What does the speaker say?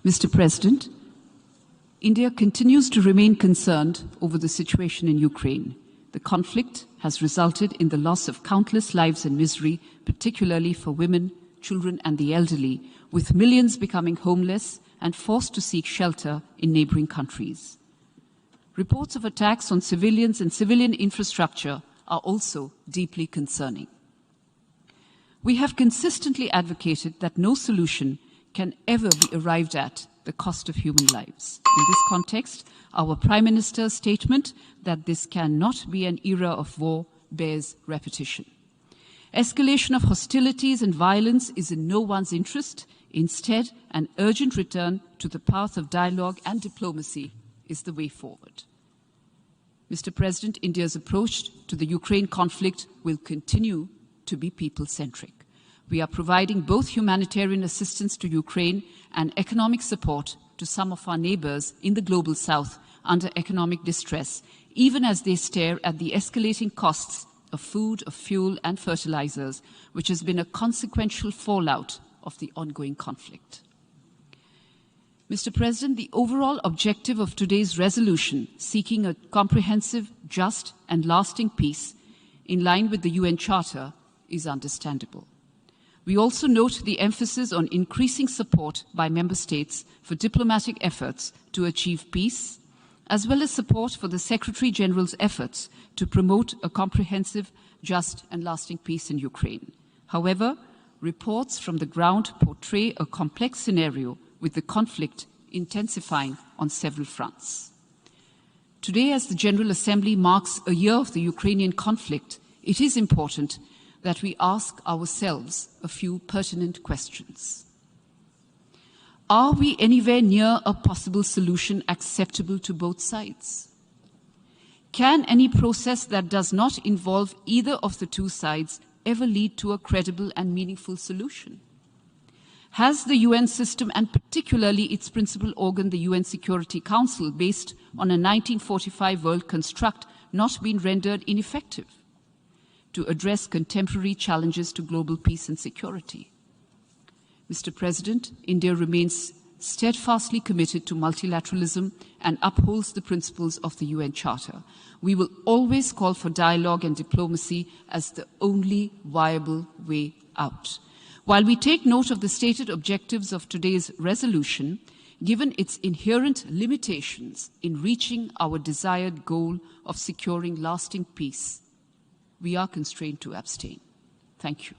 Mr. President, India continues to remain concerned over the situation in Ukraine. The conflict has resulted in the loss of countless lives and misery, particularly for women, children and the elderly, with millions becoming homeless and forced to seek shelter in neighboring countries. Reports of attacks on civilians and civilian infrastructure are also deeply concerning. We have consistently advocated that no solution can ever be arrived at the cost of human lives. In this context, our Prime Minister's statement that this cannot be an era of war bears repetition. Escalation of hostilities and violence is in no one's interest. Instead, an urgent return to the path of dialogue and diplomacy is the way forward. Mr. President, India's approach to the Ukraine conflict will continue to be people-centric. We are providing both humanitarian assistance to Ukraine and economic support to some of our neighbors in the global south under economic distress, even as they stare at the escalating costs of food, of fuel and fertilizers, which has been a consequential fallout of the ongoing conflict. Mr. President, the overall objective of today's resolution, seeking a comprehensive, just and lasting peace in line with the UN Charter, is understandable. We also note the emphasis on increasing support by member states for diplomatic efforts to achieve peace, as well as support for the Secretary General's efforts to promote a comprehensive, just and lasting peace in Ukraine. However, reports from the ground portray a complex scenario with the conflict intensifying on several fronts. Today, as the General Assembly marks a year of the Ukrainian conflict, it is important that we ask ourselves a few pertinent questions. Are we anywhere near a possible solution acceptable to both sides? Can any process that does not involve either of the two sides ever lead to a credible and meaningful solution? Has the UN system, and particularly its principal organ, the UN Security Council, based on a 1945 world construct, not been rendered ineffective to address contemporary challenges to global peace and security? Mr. President, India remains steadfastly committed to multilateralism and upholds the principles of the UN Charter. We will always call for dialogue and diplomacy as the only viable way out. While we take note of the stated objectives of today's resolution, given its inherent limitations in reaching our desired goal of securing lasting peace, we are constrained to abstain. Thank you.